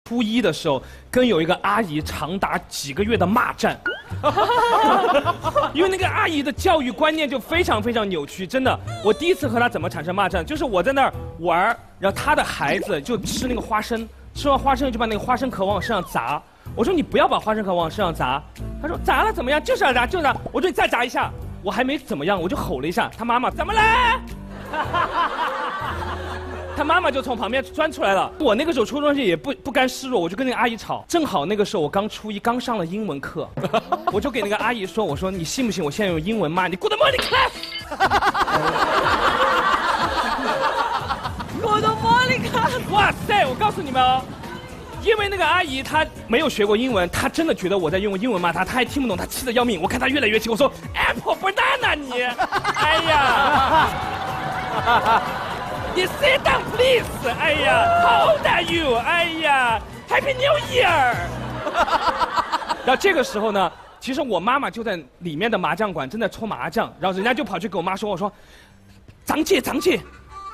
初一的时候，跟有一个阿姨长达几个月的骂战，因为那个阿姨的教育观念就非常扭曲，真的。我第一次和她怎么产生骂战，就是我在那儿玩，然后她的孩子就吃那个花生，吃完花生就把那个花生壳往我身上砸。我说你不要把花生壳往我身上砸，她说砸了怎么样？就是要砸，就是砸。我说你再砸一下，我还没怎么样，我就吼了一下，她妈妈怎么了？他妈妈就从旁边钻出来了。我那个时候初中生也不甘示弱，我就跟那个阿姨吵。正好那个时候我刚初一，刚上了英文课，我就给那个阿姨说：“我说你信不信我现在用英文骂你 ？Good morning class。”Good morning class。哇塞！我告诉你们哦，因为那个阿姨她没有学过英文，她真的觉得我在用英文骂她，她还听不懂，她气得要命。我看她越来越气，我说 Apple banana 你，哎呀。你 sit down please， 哎呀 ，How old are you？ 哎呀 ，Happy New Year！ 然后这个时候呢，其实我妈妈就在里面的麻将馆正在搓麻将，然后人家就跑去给我妈说：“我说，张姐，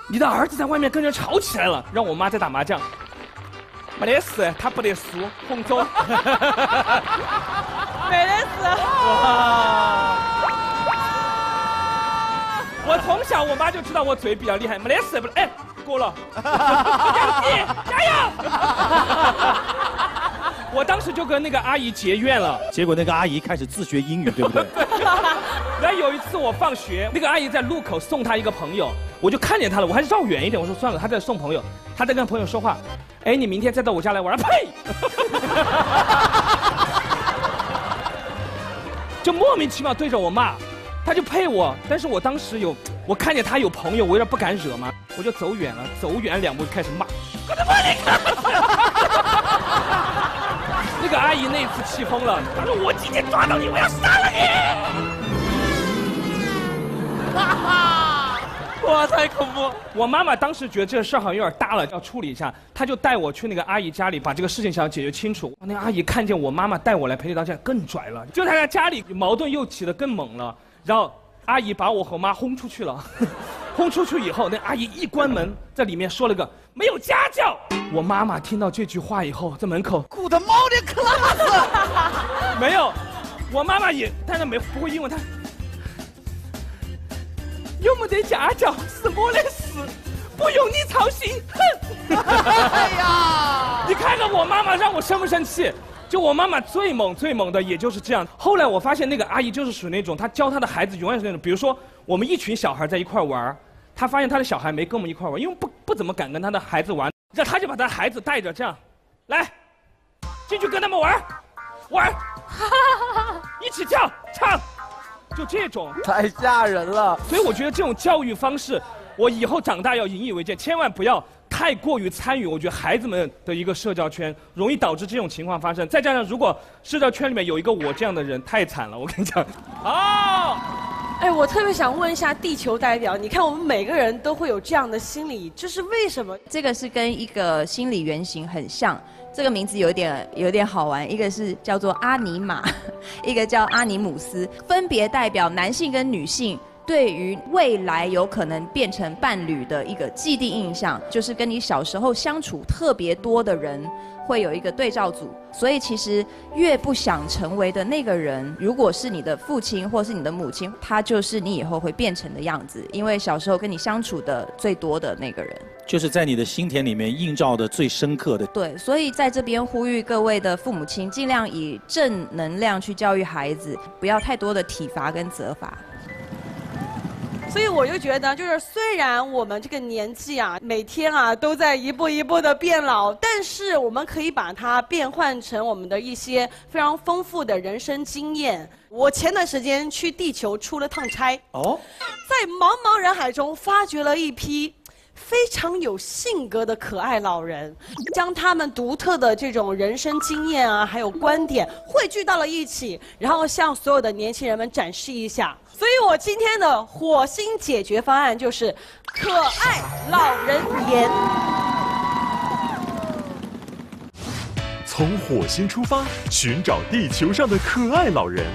你的儿子在外面跟人吵起来了，让我妈在打麻将。”没得事，他不得输，红中。没得事。哇！我从小我妈就知道我嘴比较厉害，没得事，哎，过了，杨姐加油！我当时就跟那个阿姨结怨了，结果那个阿姨开始自学英语，对不对？然后有一次我放学，那个阿姨在路口送她一个朋友，我就看见她了，我还是绕远一点，我说算了，她在送朋友，她在跟朋友说话，哎，你明天再到我家来玩，呸！就莫名其妙对着我骂。他就配我，但是我当时我看见他有朋友，我有点不敢惹嘛，我就走远了2步就开始骂。那个阿姨那次气疯了，她说我今天抓到你，我要杀了你！哇，太恐怖！我妈妈当时觉得这个事儿好像有点大了，要处理一下，她就带我去那个阿姨家里，把这个事情想要解决清楚。那个阿姨看见我妈妈带我来赔礼道歉，更拽了，就她在家里矛盾又起得更猛了。然后阿姨把我和我妈轰出去了，轰出去以后，那阿姨一关门，在里面说了个没有家教。我妈妈听到这句话以后，在门口 Good morning class。没有，我妈妈也，但是不会英文，她有没得家教是我的事，不用你操心。哼！哎呀，你看看我妈妈让我生不生气？就我妈妈最猛的，也就是这样。后来我发现那个阿姨就是属于那种，她教她的孩子永远是那种，比如说我们一群小孩在一块玩，她发现她的小孩没跟我们一块玩，因为不怎么敢跟她的孩子玩，这她就把她孩子带着这样，来，进去跟他们玩，一起跳唱，就这种。太吓人了。所以我觉得这种教育方式，我以后长大要引以为戒，千万不要太过于参与，我觉得孩子们的一个社交圈容易导致这种情况发生。再加上如果社交圈里面有一个我这样的人，太惨了，我跟你讲。哦，哎，我特别想问一下地球代表，你看我们每个人都会有这样的心理，这是为什么？这个是跟一个心理原型很像，这个名字有点好玩，一个是叫做阿尼玛，一个叫阿尼姆斯，分别代表男性跟女性对于未来有可能变成伴侣的一个既定印象，就是跟你小时候相处特别多的人会有一个对照组，所以其实越不想成为的那个人，如果是你的父亲或是你的母亲，他就是你以后会变成的样子，因为小时候跟你相处的最多的那个人，就是在你的心田里面映照的最深刻的。对，所以在这边呼吁各位的父母亲，尽量以正能量去教育孩子，不要太多的体罚跟责罚。所以我就觉得，就是虽然我们这个年纪啊，每天啊都在一步一步的变老，但是我们可以把它变换成我们的一些非常丰富的人生经验。我前段时间去地球出了趟差，在茫茫人海中发掘了一批非常有性格的可爱老人，将他们独特的这种人生经验啊，还有观点汇聚到了一起，然后向所有的年轻人们展示一下。所以我今天的火星解决方案就是可爱老人言。从火星出发，寻找地球上的可爱老人。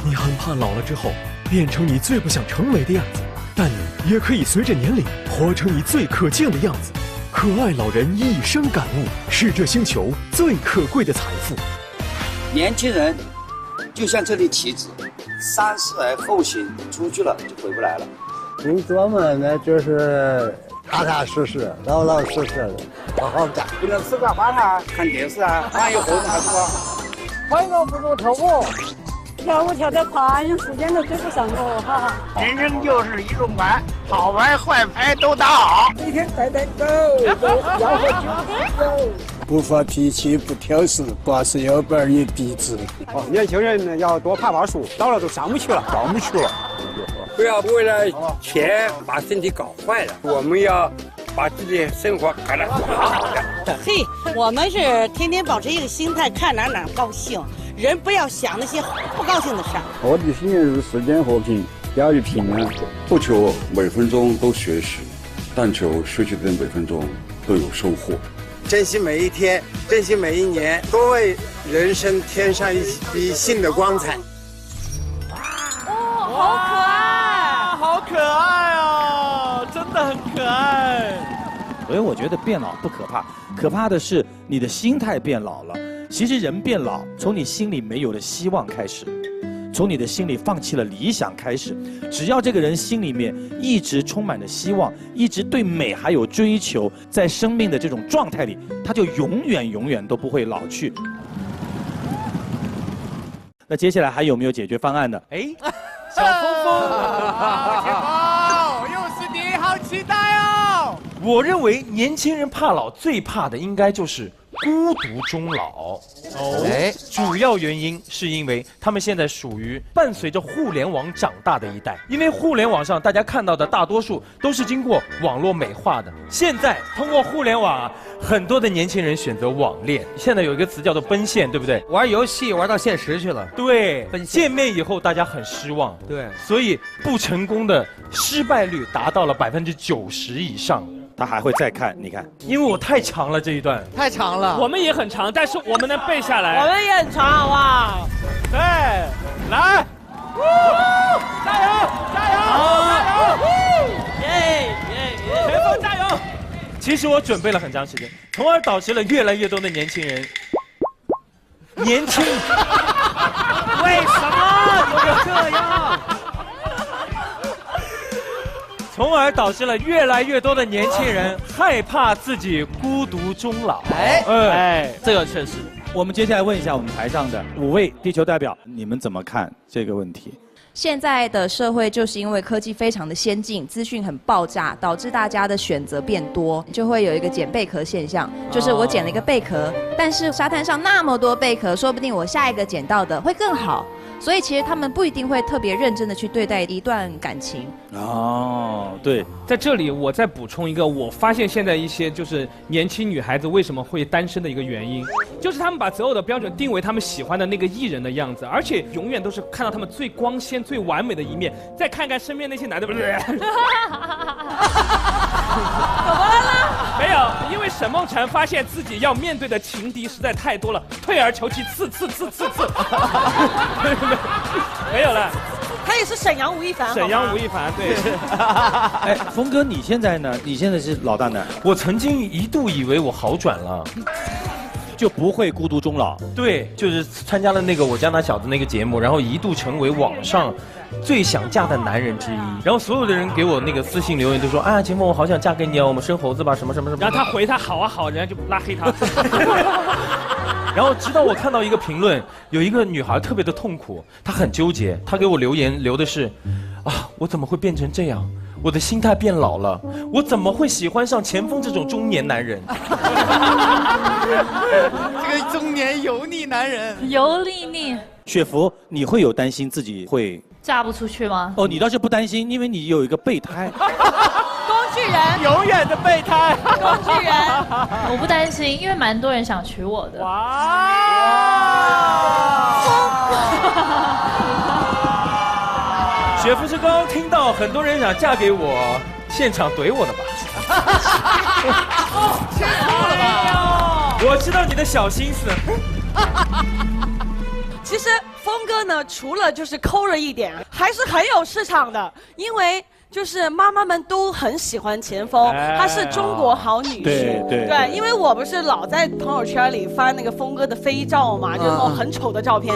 你很怕老了之后变成你最不想成为的样子，但你也可以随着年龄活成你最可敬的样子。可爱老人一生感悟，是这星球最可贵的财富。年轻人就像这粒棋子，30而后行，出去了就回不来了。工作嘛，那就是踏踏实实、老老实实的，好好干。不能吃个饭啊，看电视啊，饭有活动还是吧？快乐不如跳舞，跳舞跳得快，时间都追不上我哈。人生就是一种玩，好玩坏牌都打好。每天带带狗，要喝酒。不发脾气，不挑事，把事有本也笔直。年轻人呢要多爬爬树，老了都上不去了，上不去了。不要为了钱把身体搞坏了，我们要把自己生活搞得好好的。嘿，我们是天天保持一个心态，看哪高兴，人不要想那些不高兴的事儿。我的信念是世间和平，家与平安。不求每分钟都学习，但求学习的每分钟都有收获。珍惜每一天，珍惜每一年，多为人生添上一笔新的光彩。哦，好可爱，好可爱啊，真的很可爱。所以我觉得变老不可怕，可怕的是你的心态变老了。其实人变老，从你心里没有了希望开始，从你的心里放弃了理想开始。只要这个人心里面一直充满着希望，一直对美还有追求，在生命的这种状态里，他就永远都不会老去。那接下来还有没有解决方案的？哎，小峰峰，天宝，又是你，好期待哦！我认为年轻人怕老，最怕的应该就是孤独终老。主要原因是因为他们现在属于伴随着互联网长大的一代，因为互联网上大家看到的大多数都是经过网络美化的。现在通过互联网，很多的年轻人选择网恋。现在有一个词叫做奔现，对不对？玩游戏玩到现实去了。对，见面以后大家很失望。对，所以不成功的失败率达到了90%以上。他还会再看，你看，因为我太长了这一段，太长了。我们也很长，但是我们能背下来。我们也很长，好不好？对，来，加油，加油，耶，前锋加油！其实我准备了很长时间，从而导致了越来越多的年轻人年轻。为什么会这样？从而导致了越来越多的年轻人害怕自己孤独终老。这个确实。我们接下来问一下我们台上的5位地球代表，你们怎么看这个问题？现在的社会就是因为科技非常的先进，资讯很爆炸，导致大家的选择变多，就会有一个捡贝壳现象，就是我捡了一个贝壳，但是沙滩上那么多贝壳，说不定我下一个捡到的会更好。所以其实他们不一定会特别认真的去对待一段感情。哦，对，在这里我再补充一个，我发现现在一些就是年轻女孩子为什么会单身的一个原因，就是他们把择偶的标准定为他们喜欢的那个艺人的样子，而且永远都是看到他们最光鲜、最完美的一面，再看看身边那些男的，不是？怎么了呢？没有，因为沈梦辰发现自己要面对的情敌实在太多了，退而求其次。没有了，他也是沈阳吴亦凡。沈阳吴亦凡，对。哎，峰哥，你现在呢？你现在是老大难。我曾经一度以为我好转了，就不会孤独终老。对，就是参加了那个我家那小子那个节目，然后一度成为网上最想嫁的男人之一。然后所有的人给我那个私信留言都说啊，秦风，我好想嫁给你啊，我们生猴子吧，什么。然后他回他好啊好，人家就拉黑他。然后直到我看到一个评论，有一个女孩特别的痛苦，她很纠结，她给我留言留的是，啊，我怎么会变成这样？我的心态变老了，我怎么会喜欢上钱枫这种中年男人？这个中年油腻男人，油腻。雪芙，你会有担心自己会嫁不出去吗？哦，你倒是不担心，因为你有一个备胎。工具人，永远的备胎。工具人，我不担心，因为蛮多人想娶我的。哇！雪芙是刚刚听到很多人想嫁给我，现场怼我的吧？听错了吧？我知道你的小心思。其实峰哥呢，除了就是抠了一点，还是很有市场的，因为就是妈妈们都很喜欢钱枫，她是中国好女婿。对，因为我不是老在朋友圈里发那个峰哥的飞照嘛，就是那种很丑的照片。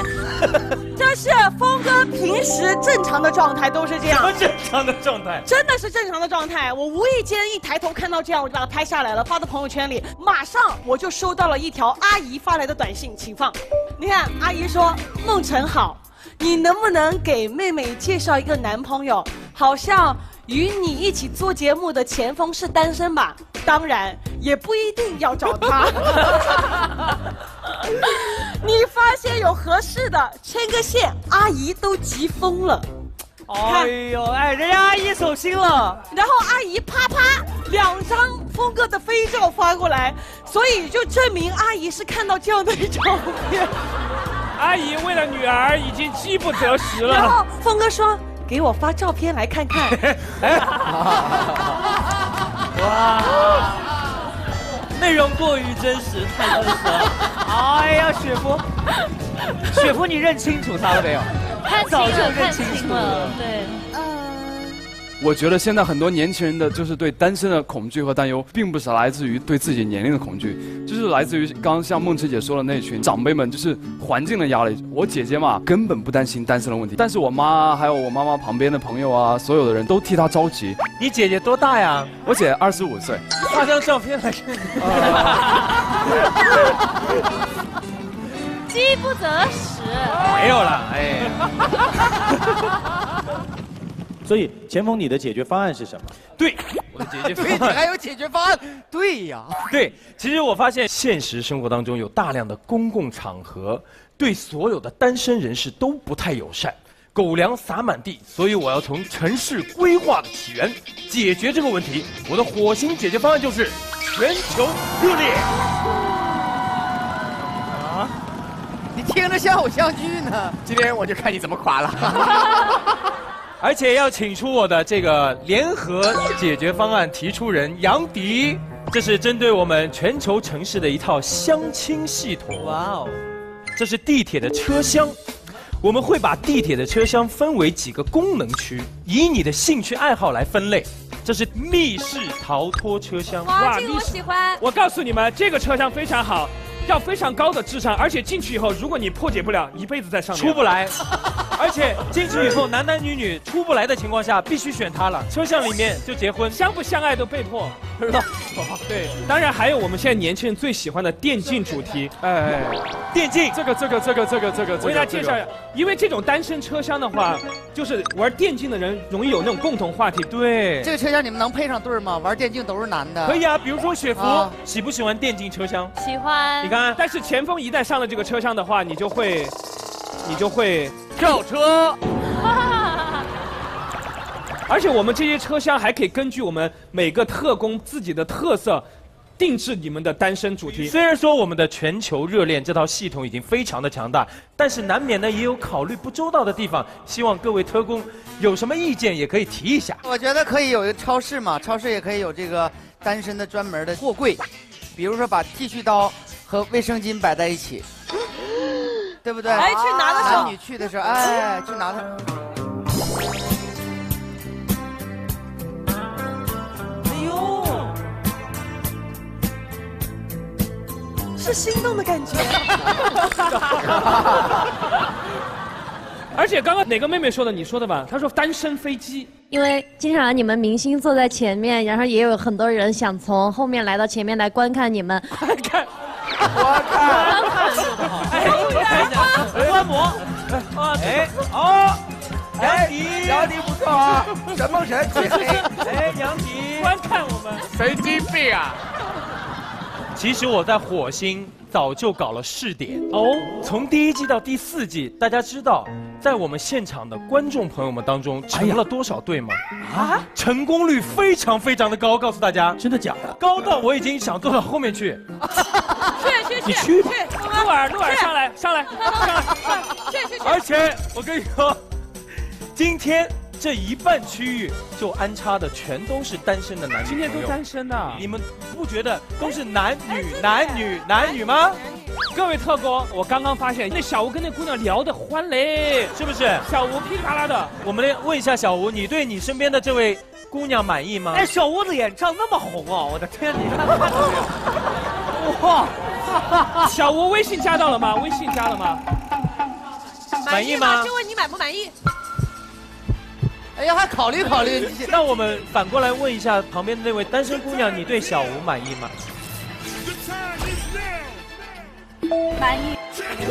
但是峰哥平时正常的状态都是这样。什么正常的状态？真的是正常的状态。我无意间一抬头看到这样，我就把它拍下来了，发到朋友圈里。马上我就收到了一条阿姨发来的短信，请放。你看，阿姨说：“梦辰好，你能不能给妹妹介绍一个男朋友？好像与你一起做节目的钱枫是单身吧？当然也不一定要找他。你发现有合适的，牵个线，阿姨都急疯了。”哎呦，哎，人家阿姨走心了。然后阿姨啪啪2张峰哥的飞照发过来，所以就证明阿姨是看到这样的照片。阿姨为了女儿已经饥不择食了。然后峰哥说：“给我发照片来看看。”哇，内容过于真实，太真实了。哎呀，雪芙，你认清楚他了没有？早就认清楚了。对。我觉得现在很多年轻人的就是对单身的恐惧和担忧，并不是来自于对自己年龄的恐惧，就是来自于刚刚像梦辰姐说的那群长辈们，就是环境的压力。我姐姐嘛，根本不担心单身的问题，但是我妈还有我妈妈旁边的朋友啊，所有的人都替她着急。你姐姐多大呀？我姐25岁。发张照片来看。饥不择食。没有了，哎。所以钱枫，你的解决方案是什么？对，我的解决方案。你还有解决方案？对呀。对，其实我发现现实生活当中有大量的公共场合对所有的单身人士都不太友善，狗粮撒满地，所以我要从城市规划的起源解决这个问题。我的火星解决方案就是全球热烈。啊，你听着像偶像剧呢。今天我就看你怎么垮了。而且要请出我的这个联合解决方案提出人杨迪，这是针对我们全球城市的一套相亲系统。哇哦，这是地铁的车厢，我们会把地铁的车厢分为几个功能区，以你的兴趣爱好来分类。这是密室逃脱车厢。哇，这个我喜欢。我告诉你们，这个车厢非常好。要非常高的智商，而且进去以后，如果你破解不了，一辈子在上面出不来。而且进去以后，男男女女出不来的情况下，必须选他了。车厢里面就结婚，相不相爱都被迫。对，当然还有我们现在年轻人最喜欢的电竞主题。哎，电竞，这个。我给大家介绍一下，因为这种单身车厢的话，就是玩电竞的人容易有那种共同话题。对，这个车厢你们能配上对吗？玩电竞都是男的。可以啊，比如说雪芙，喜不喜欢电竞车厢？喜欢。你看，但是钱枫一旦上了这个车厢的话，你就会跳车。而且我们这些车厢还可以根据我们每个特工自己的特色，定制你们的单身主题。虽然说我们的全球热恋这套系统已经非常的强大，但是难免呢也有考虑不周到的地方。希望各位特工有什么意见也可以提一下。我觉得可以有一个超市嘛，超市也可以有这个单身的专门的货柜，比如说把剃须刀和卫生巾摆在一起，对不对？哎，去拿的时候，男女去的时候，哎，去拿它。哎呦，是心动的感觉。而且刚刚哪个妹妹说的？你说的吧？她说单身飞机。因为经常你们明星坐在前面，然后也有很多人想从后面来到前面来观看你们。看，我看，观摩，杨迪不错啊，沈梦辰最黑，杨迪观看我们，神经病啊！其实我在火星早就搞了试点哦，从第1季到第4季，大家知道，在我们现场的观众朋友们当中成了多少对吗？啊，成功率非常的高，告诉大家，真的假的？高到我已经想坐到后面去。你去，鹿儿上来，去。而且我跟你说，今天这一半区域就安插的全都是单身的男女朋友。今天都单身的，你们不觉得都是男女吗？各位特工，我刚刚发现那小吴跟那姑娘聊得欢嘞，是不是？小吴噼里啪啦的。我们来问一下小吴，你对你身边的这位姑娘满意吗？哎，小吴的脸长那么红哦，我的天，你看看这个，哇！小吴微信加到了吗？微信加了吗？满意吗？就问你满不满意？哎呀，还考虑考虑。那我们反过来问一下旁边的那位单身姑娘，你对小吴满意吗？满意。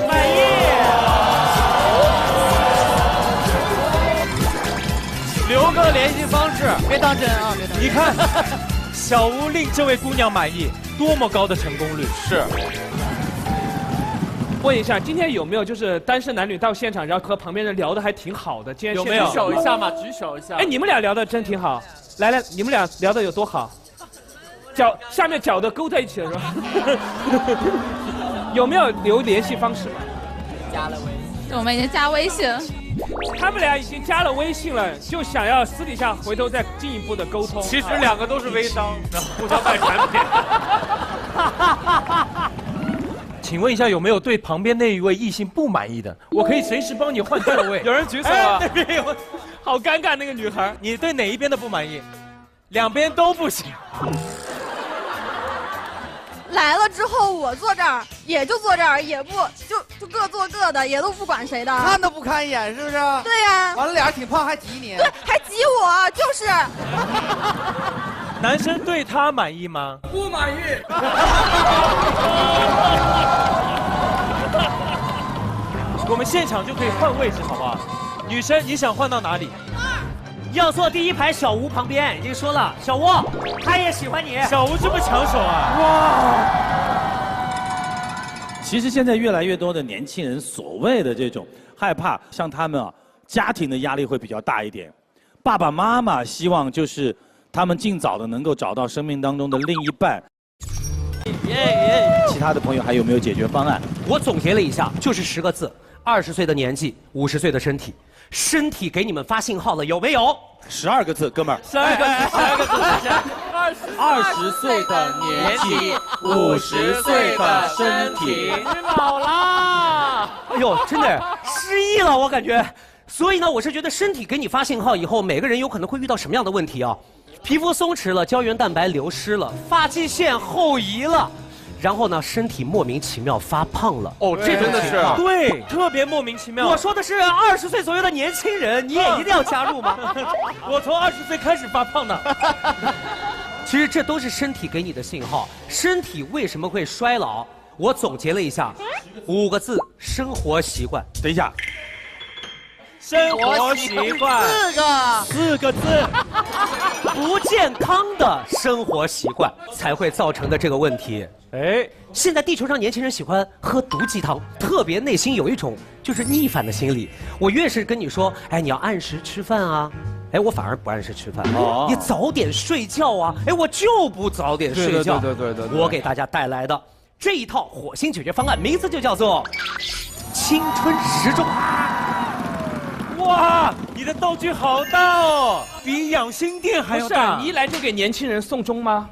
满意。留个联系方式，别当真啊！别当真。你看，小吴令这位姑娘满意，多么高的成功率！是。问一下，今天有没有就是单身男女到现场，然后和旁边人聊得还挺好的？今天有没有？举手一下嘛，举手一下。哎，你们俩聊得真挺好。来来，你们俩聊得有多好？下面脚都勾在一起了是吧？有没有留联系方式嘛？加了微信。我们已经加微信了。他们俩已经加了微信了，就想要私底下回头再进一步的沟通。其实两个都是微商，互相卖产品。请问一下，有没有对旁边那一位异性不满意的？我可以随时帮你换座位。有人举手啊？那边有，好尴尬。那个女孩，你对哪一边的不满意？两边都不行。来了之后，我坐这儿，也就坐这儿，也不就各做各的，也都不管谁的，看都不看一眼，是不是？对呀。完了，俩人挺胖，还挤你。对，还挤我，就是。男生对他满意吗？不满意。我们现场就可以换位置，好不好？女生，你想换到哪里？要坐第一排小吴旁边，已经说了，小吴他也喜欢你。小吴这么抢手啊！哇！其实现在越来越多的年轻人所谓的这种害怕，像他们啊，家庭的压力会比较大一点，爸爸妈妈希望就是他们尽早的能够找到生命当中的另一半。其他的朋友还有没有解决方案？我总结了一下，就是10个字：20岁的年纪，50岁的身体。身体给你们发信号了，有没有？12个字，哥们儿。12个字，20岁的年纪，50岁的身体。你老啦！哎呦，真的失忆了，我感觉。所以呢，我是觉得身体给你发信号以后，每个人有可能会遇到什么样的问题啊？皮肤松弛了，胶原蛋白流失了，发际线后移了。然后呢，身体莫名其妙发胖了。哦，这真的是对，特别莫名其妙。我说的是20岁左右的年轻人，你也一定要加入吗？我从20岁开始发胖的。其实这都是身体给你的信号。身体为什么会衰老？我总结了一下，5个字：生活习惯。等一下。生活习惯4个字，不健康的生活习惯才会造成的这个问题。哎，现在地球上年轻人喜欢喝毒鸡汤，特别内心有一种就是逆反的心理。我越是跟你说，哎，你要按时吃饭啊，哎，我反而不按时吃饭。哦，你早点睡觉啊，哎，我就不早点睡觉。对。我给大家带来的这一套火星解决方案，名字就叫做青春时钟。哇，你的道具好大哦，比养心殿还要大。你一来就给年轻人送钟吗？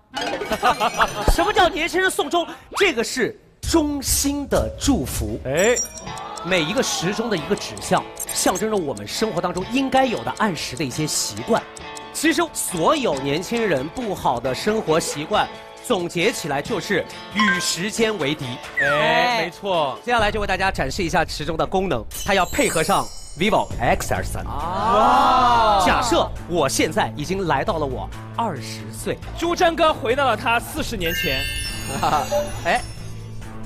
什么叫年轻人送钟？这个是衷心的祝福。哎，每一个时钟的一个指向，象征着我们生活当中应该有的按时的一些习惯。其实所有年轻人不好的生活习惯，总结起来就是与时间为敌。哎，没错。接下来就为大家展示一下时钟的功能，它要配合上vivo XR3。哇！假设我现在已经来到了我20岁，朱真哥回到了他40年前。哎，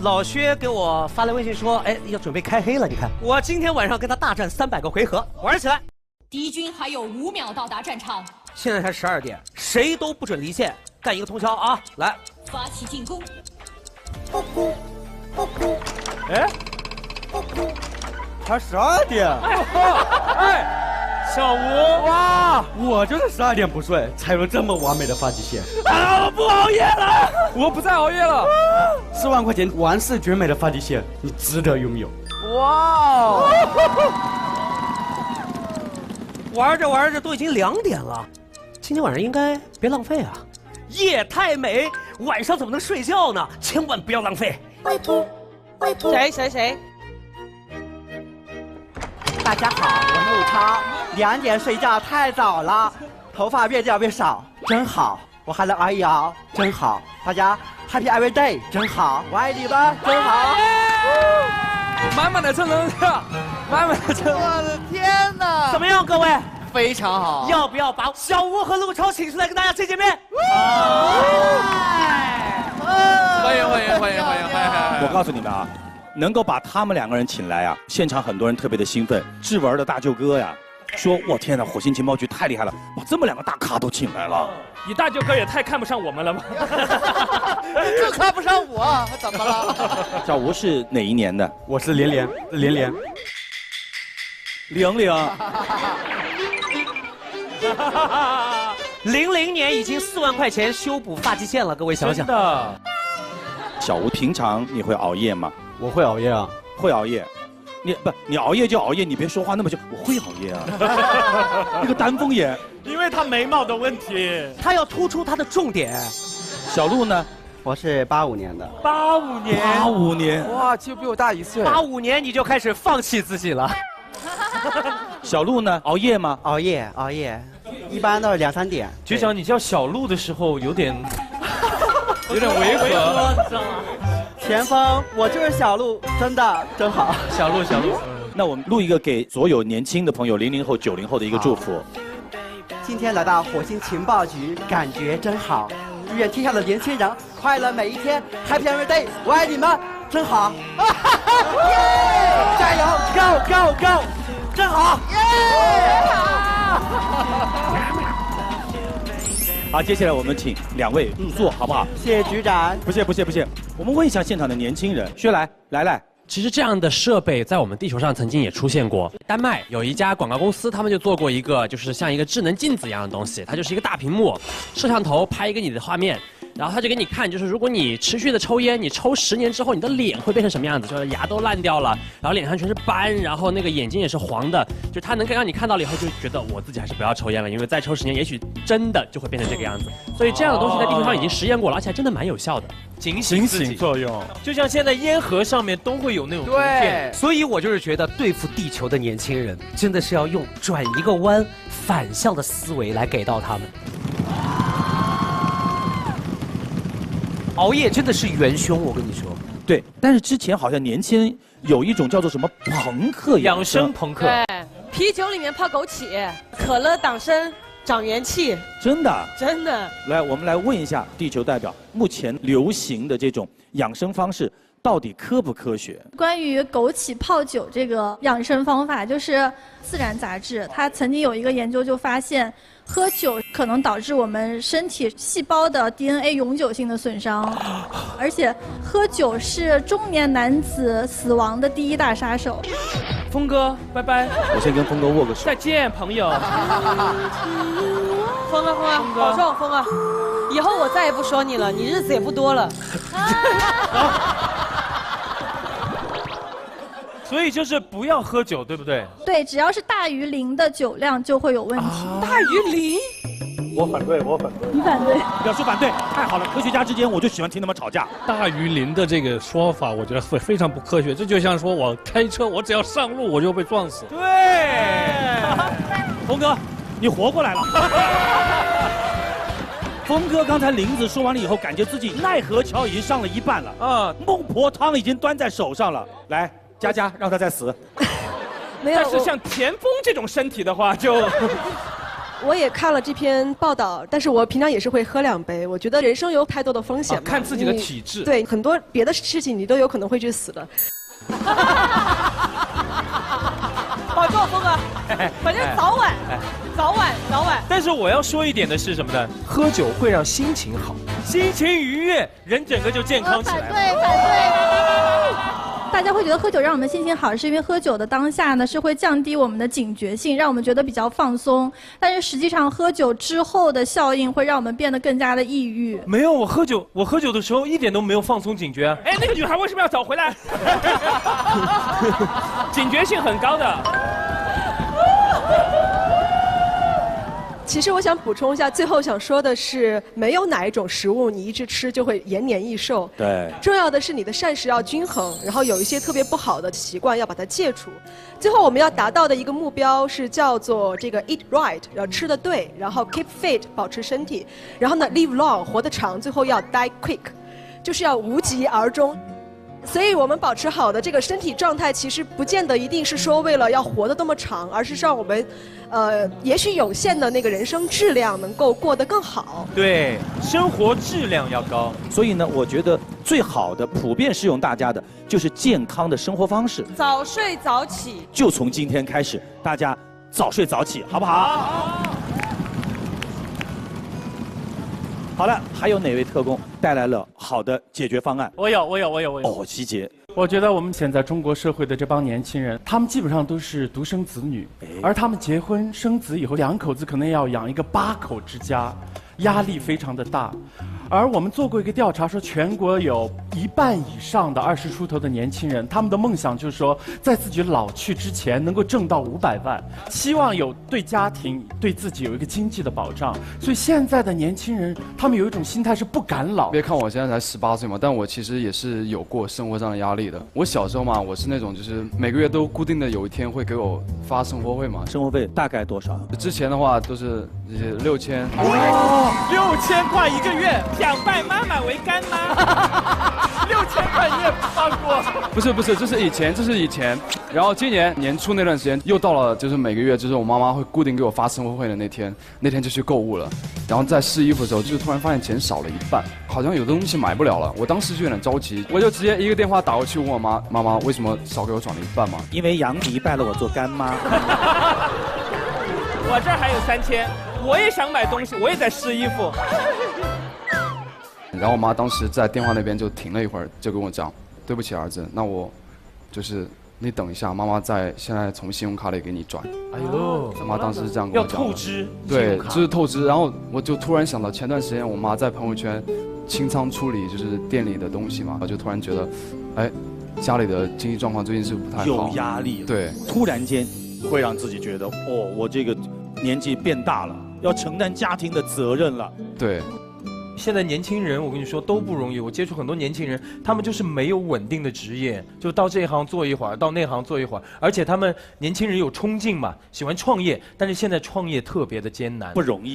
老薛给我发来微信说，哎，要准备开黑了。你看，我今天晚上跟他大战300个回合，玩起来。敌军还有5秒到达战场。现在才12点，谁都不准离线，干一个通宵啊！来，发起进攻。哎，才12点。哎，小吴，哇，我就是12点不睡，才有这么完美的发际线。啊，我不熬夜了，我不再熬夜了。4万块钱完事绝美的发际线，你值得拥有。哇！玩着玩着都已经2点了，今天晚上应该别浪费啊！夜太美，晚上怎么能睡觉呢？千万不要浪费。谁？大家好，我是陆超。2点睡觉太早了，头发越掉越少，真好。我还能熬一熬，真好。大家 Happy Every Day， 真好。我爱你们，真好。满满的正能量，满满的正。我的天哪！怎么样，各位？非常好。要不要把小吴和陆超请出来跟大家见见面？欢迎！我告诉你们啊，能够把他们2个人请来啊，现场很多人特别的兴奋。志文的大舅哥呀，说我天哪，火星情报局太厉害了，把这么2个大咖都请来了。你大舅哥也太看不上我们了吧？就看不上我，怎么了？小吴是哪一年的？我是00。00年已经4万块钱修补发际线了，各位想想。真的。小吴平常你会熬夜吗？我会熬夜啊。会熬夜。你熬夜就熬夜，你别说话那么久。我会熬夜啊。那个丹凤眼。因为他眉毛的问题，他要突出他的重点。小鹿呢？我是85年的。85年。哇，就比我大1岁。85年你就开始放弃自己了。小鹿呢？熬夜吗？熬夜，一般都是2、3点。局长，你叫小鹿的时候有点违和，知道吗？前锋，我就是小鹿，真的真好。小鹿。那我们录一个给所有年轻的朋友，00后、90后的一个祝福。今天来到火星情报局，感觉真好。愿天下的年轻人快乐每一天 ，Happy Every Day， 我爱你们，真好。加油 ，Go， 真好。好，接下来我们请2位入座，好不好？谢谢局长。不谢。我们问一下现场的年轻人，薛来。其实这样的设备在我们地球上曾经也出现过。丹麦有一家广告公司，他们就做过一个，就是像一个智能镜子一样的东西，它就是一个大屏幕，摄像头拍一个你的画面，然后他就给你看，就是如果你持续的抽烟，你抽10年之后，你的脸会变成什么样子？就是牙都烂掉了，然后脸上全是斑，然后那个眼睛也是黄的，就他能让你看到了以后，就觉得我自己还是不要抽烟了，因为再抽10年，也许真的就会变成这个样子。所以这样的东西在地球上已经实验过了，而且还真的蛮有效的。警醒作用，就像现在烟盒上面都会有那种图片，所以我就是觉得对付地球的年轻人，真的是要用转一个弯、反向的思维来给到他们。熬夜真的是元凶，我跟你说。对，但是之前好像年轻人有一种叫做什么朋克养生朋克，对，啤酒里面泡枸杞，可乐党参。长元气，真的。来，我们来问一下地球代表，目前流行的这种养生方式到底科不科学？关于枸杞泡酒这个养生方法，就是《自然》杂志，它曾经有一个研究就发现，喝酒可能导致我们身体细胞的 DNA 永久性的损伤，而且喝酒是中年男子死亡的第1大杀手。峰哥，拜拜！我先跟峰哥握个手。再见，朋友。峰哥，保重，峰哥。以后我再也不说你了，你日子也不多了。所以就是不要喝酒，对不对？对，只要是大于0的酒量就会有问题。大于0？我反对。你反对？表示反对，太好了！科学家之间我就喜欢听他们吵架。大于0的这个说法，我觉得会非常不科学。这就像说我开车，我只要上路我就被撞死。对，峰哥，你活过来了。峰哥刚才林子说完了以后，感觉自己奈何桥已经上了一半了，孟婆汤已经端在手上了。来，佳佳，让他再死。没有。但是像田丰这种身体的话，就。我也看了这篇报道，但是我平常也是会喝2杯。我觉得人生有太多的风险嘛，看自己的体质。对，很多别的事情你都有可能会去死的。保重，峰哥。反正早晚。但是我要说一点的是什么呢？喝酒会让心情好，心情愉悦，人整个就健康起来了。反对。大家会觉得喝酒让我们心情好，是因为喝酒的当下呢是会降低我们的警觉性，让我们觉得比较放松。但是实际上喝酒之后的效应会让我们变得更加的抑郁。没有，我喝酒的时候一点都没有放松警觉啊。哎，那个女孩为什么要找回来？警觉性很高的。其实我想补充一下，最后想说的是，没有哪一种食物你一直吃就会延年益寿。对，重要的是你的膳食要均衡，然后有一些特别不好的习惯要把它戒除。最后我们要达到的一个目标是叫做这个 eat right， 要吃得对，然后 keep fit 保持身体，然后呢 live long 活得长，最后要 die quick， 就是要无疾而终。所以我们保持好的这个身体状态，其实不见得一定是说为了要活得多么长，而是让我们，也许有限的那个人生质量能够过得更好。对，生活质量要高。所以呢，我觉得最好的、普遍适用大家的，就是健康的生活方式。早睡早起。就从今天开始，大家早睡早起，好不好？好了，还有哪位特工带来了好的解决方案？我有。哦，希杰，我觉得我们现在中国社会的这帮年轻人，他们基本上都是独生子女，而他们结婚生子以后，2口子可能要养一个8口之家，压力非常的大。而我们做过一个调查，说全国有1半以上的20出头的年轻人，他们的梦想就是说，在自己老去之前能够挣到500万，希望有对家庭、对自己有一个经济的保障。所以现在的年轻人，他们有一种心态是不敢老。别看我现在才18岁嘛，但我其实也是有过生活上的压力的。我小时候嘛，我是那种就是每个月都固定的有一天会给我发生活费嘛。生活费大概多少？之前的话都是6000。哦，6000块1个月。想拜妈妈为干妈，6000块你也发过？不是，这是以前。然后今年年初那段时间又到了，就是每个月就是我妈妈会固定给我发生活费的那天就去购物了。然后在试衣服的时候，就突然发现钱少了1半，好像有东西买不了了。我当时就有点着急，我就直接一个电话打过去问我妈妈为什么少给我转了1半嘛？因为杨迪拜了我做干妈。我这儿还有3000，我也想买东西，我也在试衣服。然后我妈当时在电话那边就停了一会儿，就跟我讲：“对不起儿子，那我就是你等一下，妈妈现在从信用卡里给你转。”哎呦，我妈当时是这样跟我讲。要透支。对，就是透支。然后我就突然想到前段时间我妈在朋友圈清仓处理就是店里的东西嘛，我就突然觉得，哎，家里的经济状况最近是不太好，有压力。对，突然间会让自己觉得，哦，我这个年纪变大了，要承担家庭的责任了。对。现在年轻人，我跟你说都不容易。我接触很多年轻人，他们就是没有稳定的职业，就到这一行做一会儿，到那行做一会儿。而且他们年轻人有冲劲嘛，喜欢创业，但是现在创业特别的艰难，不容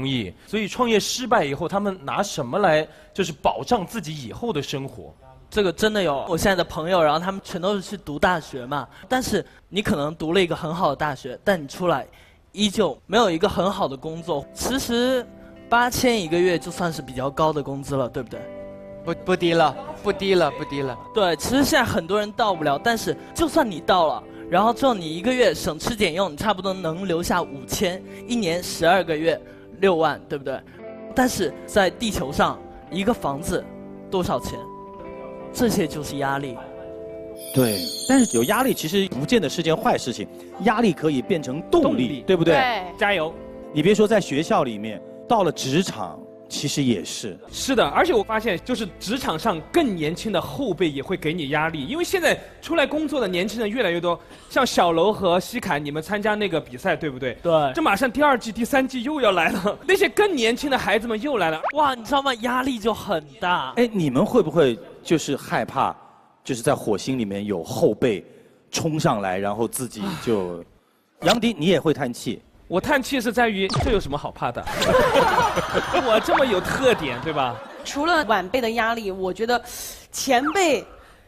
易。所以创业失败以后，他们拿什么来就是保障自己以后的生活？这个真的有，我现在的朋友，然后他们全都是去读大学嘛，但是你可能读了一个很好的大学，但你出来依旧没有一个很好的工作。其实8000一个月就算是比较高的工资了，对不对？不低了。对，其实现在很多人到不了，但是就算你到了，然后之后你1个月省吃俭用，你差不多能留下5000，一年12个月6万，对不对？但是在地球上，一个房子多少钱？这些就是压力。对，但是有压力其实不见得是件坏事情，压力可以变成动力，对不对？对，加油！你别说在学校里面，到了职场，其实也是。是的，而且我发现，就是职场上更年轻的后辈也会给你压力，因为现在出来工作的年轻人越来越多。像小楼和西坎，你们参加那个比赛，对不对？对。这马上第2季、第3季又要来了，那些更年轻的孩子们又来了。哇，你知道吗？压力就很大。哎，你们会不会就是害怕，就是在火星里面有后辈冲上来，然后自己就……杨迪，你也会叹气？我叹气是在于，这有什么好怕的？我这么有特点，对吧？除了晚辈的压力，我觉得前辈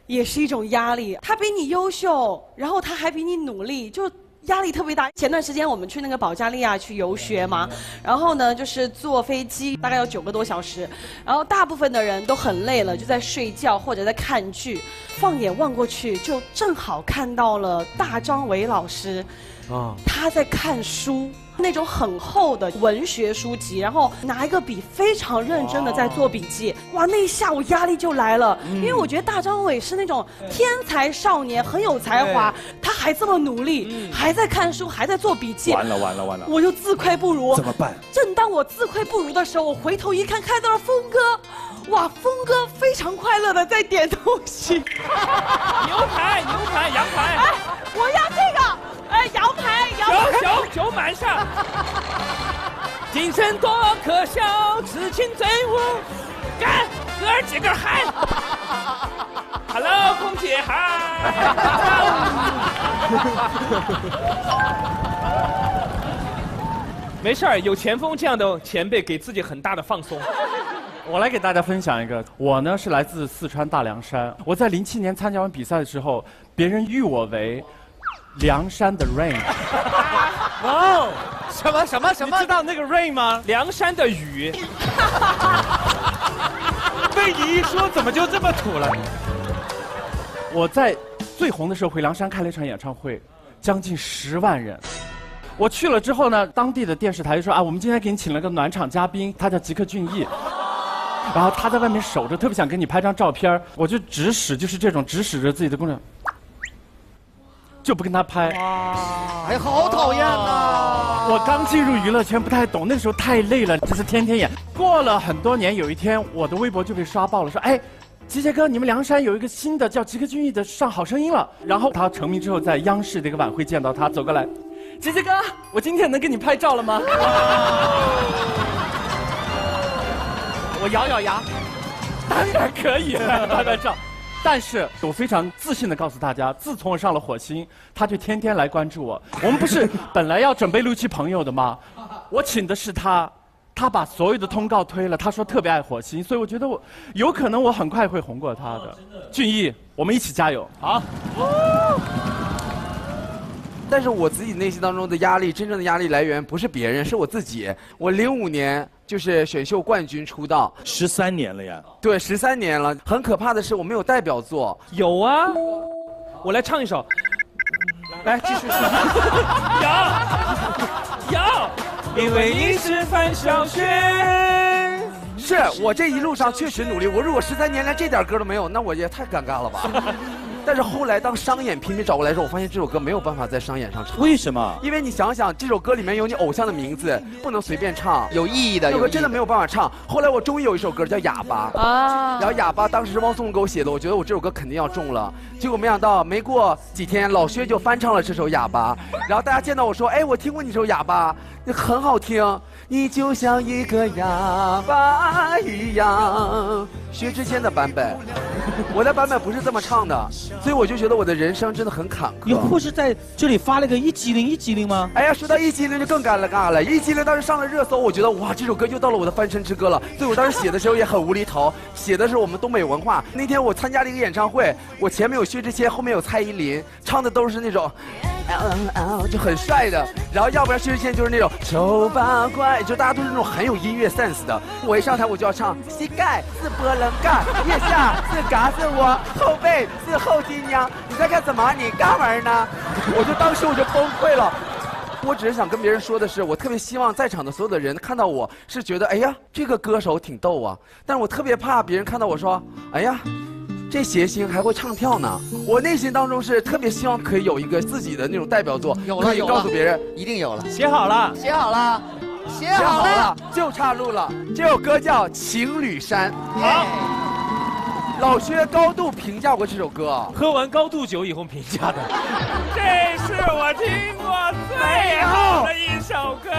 也是一种压力。他比你优秀，然后他还比你努力，就压力特别大。前段时间我们去那个保加利亚去游学嘛，然后呢就是坐飞机大概要9个多小时，然后大部分的人都很累了，就在睡觉或者在看剧。放眼望过去，就正好看到了大张伟老师。他在看书，那种很厚的文学书籍，然后拿一个笔非常认真的在做笔记。哇，那一下我压力就来了，因为我觉得大张伟是那种天才少年，很有才华，他还这么努力，还在看书，还在做笔记。完了，我就自愧不如。怎么办？正当我自愧不如的时候，我回头一看，看到了峰哥。哇，峰哥非常快乐的在点东西。牛排、羊排。哎，我要这个。哎，羊排。酒满上。精神多可笑，痴情醉我，干，哥儿几个嗨！Hello， 空姐嗨！没事儿，有前锋这样的前辈，给自己很大的放松。我来给大家分享一个，我呢是来自四川大凉山。我在07年参加完比赛的时候，别人誉我为凉山的 Rain。哇哦，什么？你知道那个 Rain 吗？凉山的雨。被你一说，怎么就这么土了？我在最红的时候回凉山开了一场演唱会，将近10万人。我去了之后呢，当地的电视台就说啊，我们今天给你请了个暖场嘉宾，他叫吉克隽逸。然后他在外面守着，特别想跟你拍张照片，我就指使，就是这种指使着自己的工作，就不跟他拍。哎，好讨厌呐！我刚进入娱乐圈，不太懂，那时候太累了，就是天天演。过了很多年，有一天我的微博就被刷爆了，说哎，吉杰哥，你们凉山有一个新的叫吉克隽逸的上好声音了。然后他成名之后，在央视的一个晚会见到他，走过来，吉杰哥，我今天能跟你拍照了吗？我咬咬牙，当然可以拍拍照。但是我非常自信地告诉大家，自从我上了火星，他就天天来关注我。我们不是本来要准备录期朋友的吗？我请的是他，他把所有的通告推了。他说特别爱火星，所以我觉得我有可能我很快会红过他的。俊逸，我们一起加油！好。但是我自己内心当中的压力，真正的压力来源不是别人，是我自己。我05年就是选秀冠军出道，13年了呀。对，13年了。很可怕的是我没有代表作。有啊，我来唱一首。来继续。有，因为你是范晓萱。是我这一路上确实努力。我如果13年连这点歌都没有，那我也太尴尬了吧。但是后来当商演频频找过来的时候，我发现这首歌没有办法在商演上唱。为什么？因为你想想，这首歌里面有你偶像的名字，不能随便唱，有意义的。这首歌真的没有办法唱。后来我终于有一首歌叫《哑巴》啊，然后《哑巴》当时是汪苏泷给我写的，我觉得我这首歌肯定要中了。结果没想到没过几天，老薛就翻唱了这首《哑巴》，然后大家见到我说：“哎，我听过你这首《哑巴》，那很好听。”你就像一个哑巴一样。薛之谦的版本，我的版本不是这么唱的，所以我就觉得我的人生真的很坎坷。你不是在这里发了个1激灵1激灵吗？哎呀，说到1激灵就更尴尬了。1激灵当时上了热搜，我觉得哇，这首歌又到了我的翻身之歌了。所以我当时写的时候也很无厘头，写的是我们东北文化。那天我参加了一个演唱会，我前面有薛之谦，后面有蔡依林，唱的都是那种。就很帅的，然后要不然薛之谦就是那种丑八怪，就大家都是那种很有音乐 sense 的。我一上台我就要唱，膝盖是波棱盖，腋下是嘎子窝，后背是后脊梁。你在干什么？你干玩呢？当时我就崩溃了。我只是想跟别人说的是，我特别希望在场的所有的人看到我是觉得，哎呀，这个歌手挺逗啊。但是我特别怕别人看到我说，哎呀。这谐星还会唱跳呢，我内心当中是特别希望可以有一个自己的那种代表作，可以告诉别人，一定有了，写好了，写好了，写好了，就差录了。这首歌叫《情侣山》。好，老薛高度评价过这首歌，喝完高度酒以后评价的。这是我听过最好的一首歌。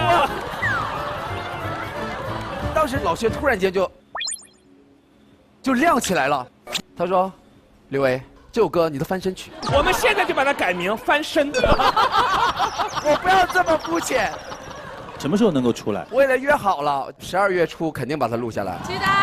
当时老薛突然间就亮起来了，他说：“刘维，这首歌你的翻身曲。”我们现在就把它改名翻身。我不要这么肤浅。什么时候能够出来？我也约好了，12月初肯定把它录下来。期待。